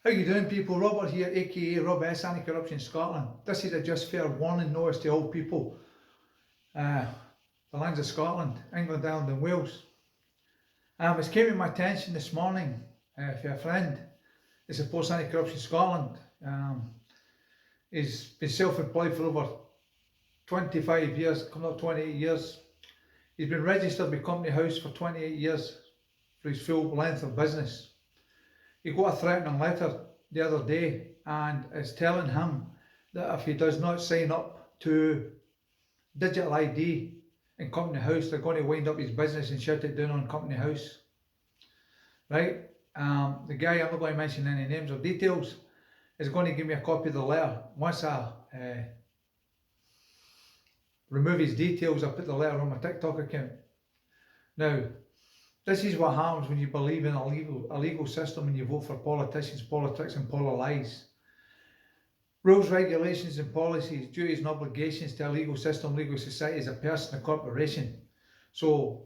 How you doing, people? Robert here, aka Robess, Anti-Corruption Scotland. This is a just fair warning notice to all people. Uh, the lands of Scotland, England, Ireland and Wales. It's came to my attention this morning for a friend. It's a post Anti-Corruption Scotland. He's been self-employed for over 25 years, coming up 28 years. He's been registered with Company House for 28 years for his full length of business. He got a threatening letter the other day and it's telling him that if he does not sign up to digital ID in Company House, they're going to wind up his business and shut it down on Company House. Right? The guy, I'm not going to mention any names or details, is going to give me a copy of the letter. Once I remove his details, I put the letter on my TikTok account. Now, this is what happens when you believe in a legal system and you vote for politicians, politics and lies. Rules, regulations and policies, duties and obligations to a legal system, legal society is a person, a corporation. So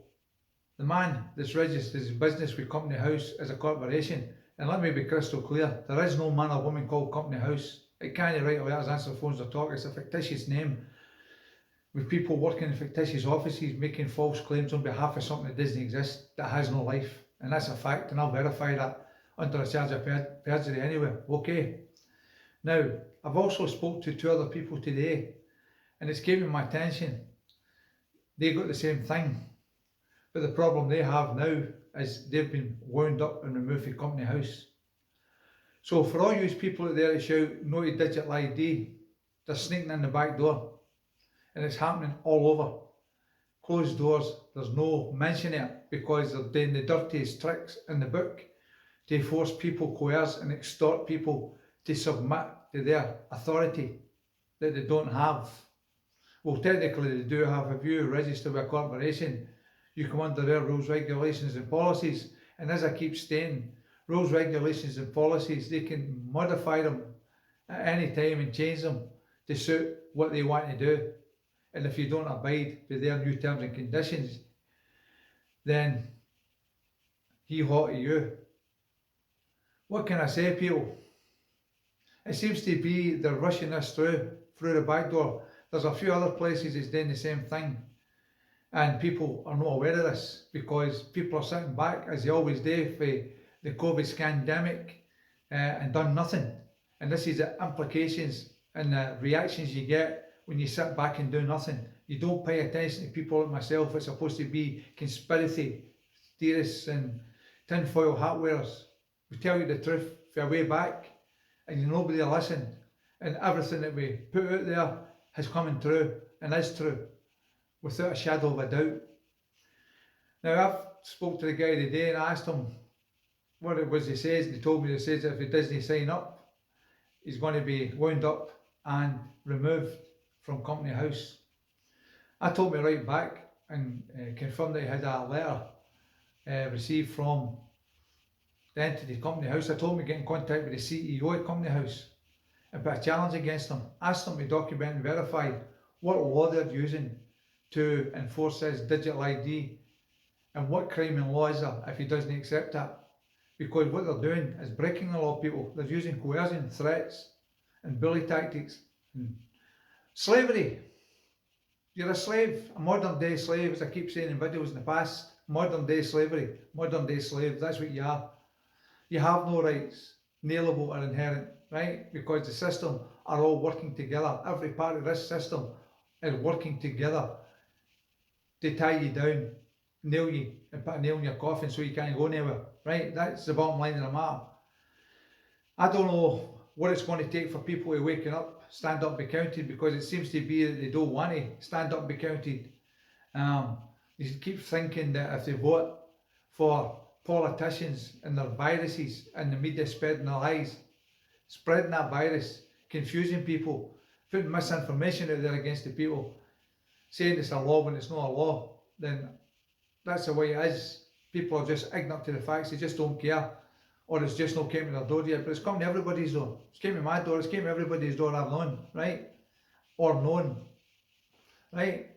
the man that's registered his business with Company House is a corporation. And let me be crystal clear, there is no man or woman called Company House. It can't write letters, answer phones or talk. It's a fictitious name with people working in fictitious offices making false claims on behalf of something that doesn't exist, that has no life. And that's a fact, and I'll verify that under a charge of perjury anyway. Okay. Now, I've also spoke to two other people today, and it's came to my attention. They got the same thing, but the problem they have now is they've been wound up and removed from Company House. So for all you people out there that shout no to digital ID, they're sneaking in the back door. And it's happening all over. Closed doors, there's no mention of it because they're doing the dirtiest tricks in the book to force people, coerce and extort people to submit to their authority that they don't have. Well, technically they do have. If you register with a corporation, you come under their rules, regulations and policies. And as I keep saying, rules, regulations and policies, they can modify them at any time and change them to suit what they want to do. And if you don't abide by their new terms and conditions, then hee-haw to you. What can I say, people? It seems to be they're rushing this through the back door. There's a few other places that's doing the same thing. And people are not aware of this because people are sitting back, as they always do, for the COVID scandemic and done nothing. And this is the implications and the reactions you get when you sit back and do nothing. You don't pay attention to people like myself. It's supposed to be conspiracy theorists and tinfoil hat wearers. We tell you the truth for way back and nobody will listen. And everything that we put out there has come true and is true without a shadow of a doubt. Now I've spoke to the guy today and I asked him what it was he says, and he told me he says that if he doesn't sign up, he's going to be wound up and removed from Company House. I told me right back and confirmed that he had a letter received from the entity Company House. I told him to get in contact with the CEO of Company House and put a challenge against him. Asked him to document and verify what law they're using to enforce his digital ID and what crime and law is there if he doesn't accept that. Because what they're doing is breaking the law, people. They're using coercion, threats and bully tactics. Slavery. You're a slave, a modern day slave, as I keep saying in videos in the past. Modern day slavery, modern day slave, that's what you are. You have no rights, inalienable or inherent, right? Because the system are all working together. Every part of this system is working together to tie you down, nail you and put a nail in your coffin so you can't go anywhere, right? That's the bottom line of the matter. I don't know what it's going to take for people to waken up, stand up and be counted, because it seems to be that they don't want to stand up and be counted. They keep thinking that if they vote for politicians and their viruses and the media spreading their lies, spreading that virus, confusing people, putting misinformation out there against the people, saying it's a law when it's not a law, then that's the way it is. People are just ignorant to the facts, they just don't care. Or it's just not came to their door yet, but it's come to everybody's door. It's came to my door, it's came to everybody's door I've known, right? Or known, right?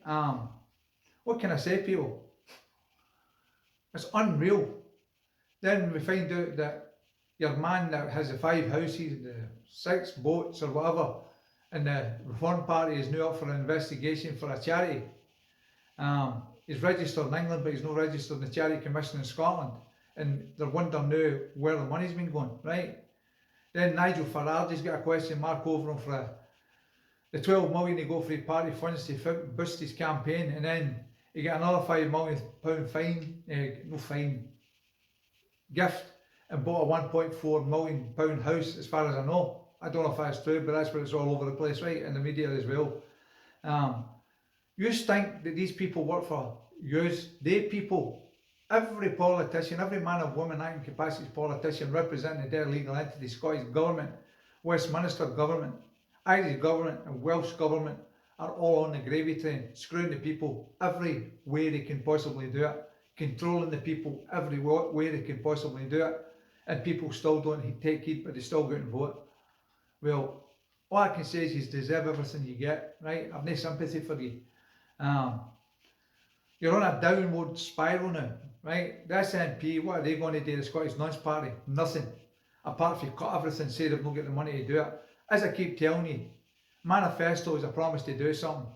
What can I say, people? It's unreal. Then we find out that your man that has the 5 houses, the 6 boats or whatever, and the Reform Party is now up for an investigation for a charity. He's registered in England, but he's not registered in the Charity Commission in Scotland, and they're wondering now where the money's been going, right? Then Nigel Farage's got a question mark over him for the 12 million he go for his party funds to boost his campaign, and then he got another £5 million fine, gift, and bought a £1.4 million house, as far as I know. I don't know if that's true, but that's where it's all over the place, right, in the media as well. You think that these people work for yous? They people, every politician, every man or woman acting capacity as politician representing their legal entity, Scottish Government, Westminster Government, Irish Government and Welsh Government are all on the gravy train, screwing the people every way they can possibly do it, controlling the people every way they can possibly do it, and people still don't take heed, but they still go and vote. Well, all I can say is you deserve everything you get, right? I've no sympathy for you. You're on a downward spiral now, right? The SNP, what are they going to do, the Scottish Nuns Party? Nothing. Apart from cut everything, say they've not got the money to do it. As I keep telling you, manifesto is a promise to do something.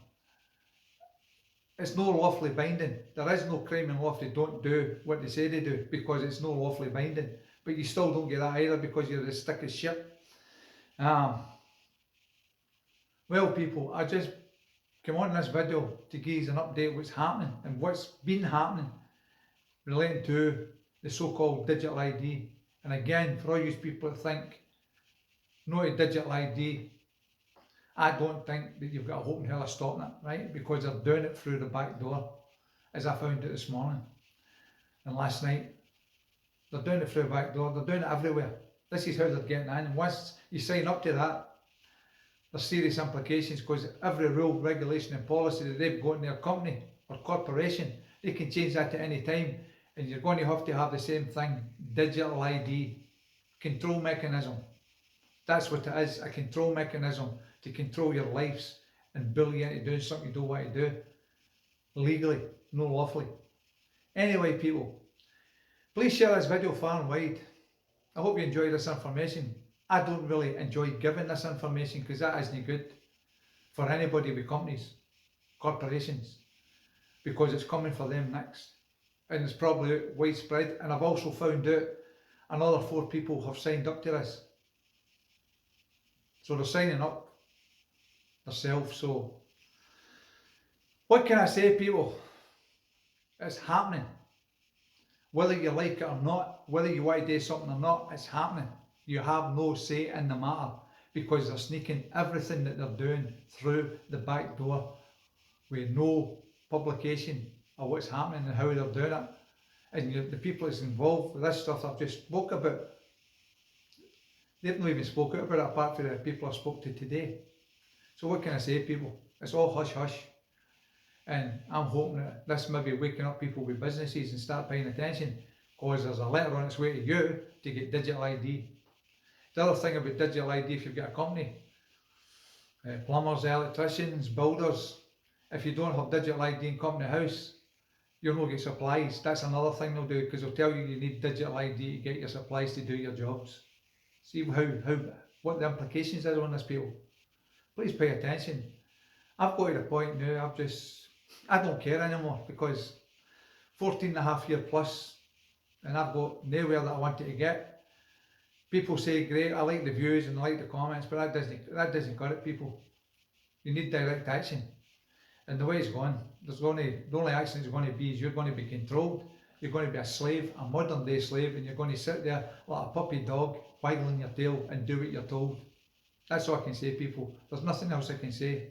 It's no lawfully binding. There is no crime in law if they don't do what they say they do, because it's no lawfully binding. But you still don't get that either because you're as thick as shit. Well, people, I just come on this video to give you an update what's happening and what's been happening relating to the so-called digital ID. And again, for all you people that think no to digital ID, I don't think that you've got a hope in hell of stopping it, right? Because they're doing it through the back door, as I found out this morning and last night. They're doing it through the back door, they're doing it everywhere. This is how they're getting in, and once you sign up to that, there's serious implications, because every rule, regulation and policy that they've got in their company or corporation, they can change that at any time, and you're going to have the same thing, digital ID, control mechanism. That's what it is, a control mechanism to control your lives and bully you into doing something you don't want to do, legally, no lawfully. Anyway, people, please share this video far and wide. I hope you enjoy this information. I don't really enjoy giving this information because that isn't good for anybody with companies, corporations, because it's coming for them next. And it's probably widespread. And I've also found out another 4 people have signed up to this. So they're signing up themselves. So what can I say, people? It's happening. Whether you like it or not, whether you want to do something or not, it's happening. You have no say in the matter because they're sneaking everything that they're doing through the back door with no publication of what's happening and how they're doing it. And the people that's involved with this stuff I've just spoke about, they've not even spoken about it apart from the people I spoke to today. So what can I say, people? It's all hush hush. And I'm hoping that this may be waking up people with businesses and start paying attention, because there's a letter on its way to you to get digital ID. The other thing about digital ID, if you've got a company, plumbers, electricians, builders, if you don't have digital ID in company house, you'll not get supplies. That's another thing they'll do, because they'll tell you you need digital ID to get your supplies to do your jobs. See what the implications is on this, people. Please pay attention. I've got to the point now, I don't care anymore, because 14.5 years plus, and I've got nowhere that I wanted to get. People say, great, I like the views and I like the comments, but that doesn't cut it, people. You need direct action. And the way it's going, the only action is going to be is you're going to be controlled. You're going to be a slave, a modern day slave, and you're going to sit there like a puppy dog, waggling your tail and do what you're told. That's all I can say, people. There's nothing else I can say.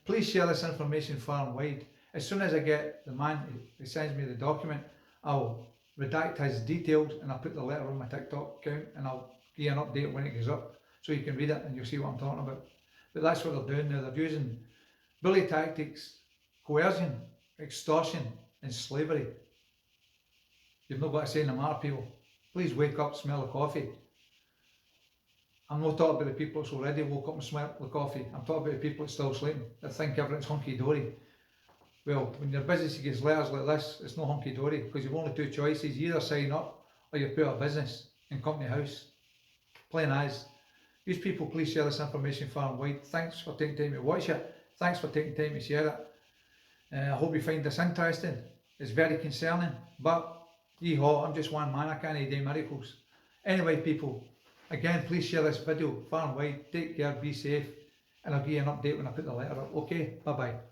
Please share this information far and wide. As soon as I get the man who sends me the document, I'll redact his details and I'll put the letter on my TikTok account, and I'll give you an update when it goes up so you can read it and you'll see what I'm talking about. But that's what they're doing now. They're using bully tactics, coercion, extortion and slavery. You've not got a say in the matter, people. Please wake up, smell the coffee. I'm not talking about the people that's already woke up and smelled the coffee. I'm talking about the people that's still sleeping, that think everything's hunky-dory. Well, when your business gets letters like this, it's not hunky-dory, because you've only 2 choices. You either sign up or you put a business in company house. plain as. These people, please share this information far and wide. Thanks for taking time to watch it. Thanks for taking time to share it. I hope you find this interesting. It's very concerning, but yee-haw, I'm just one man, I can't do miracles. Anyway, people, again, please share this video far and wide. Take care, be safe, and I'll give you an update when I put the letter up. Okay, bye bye.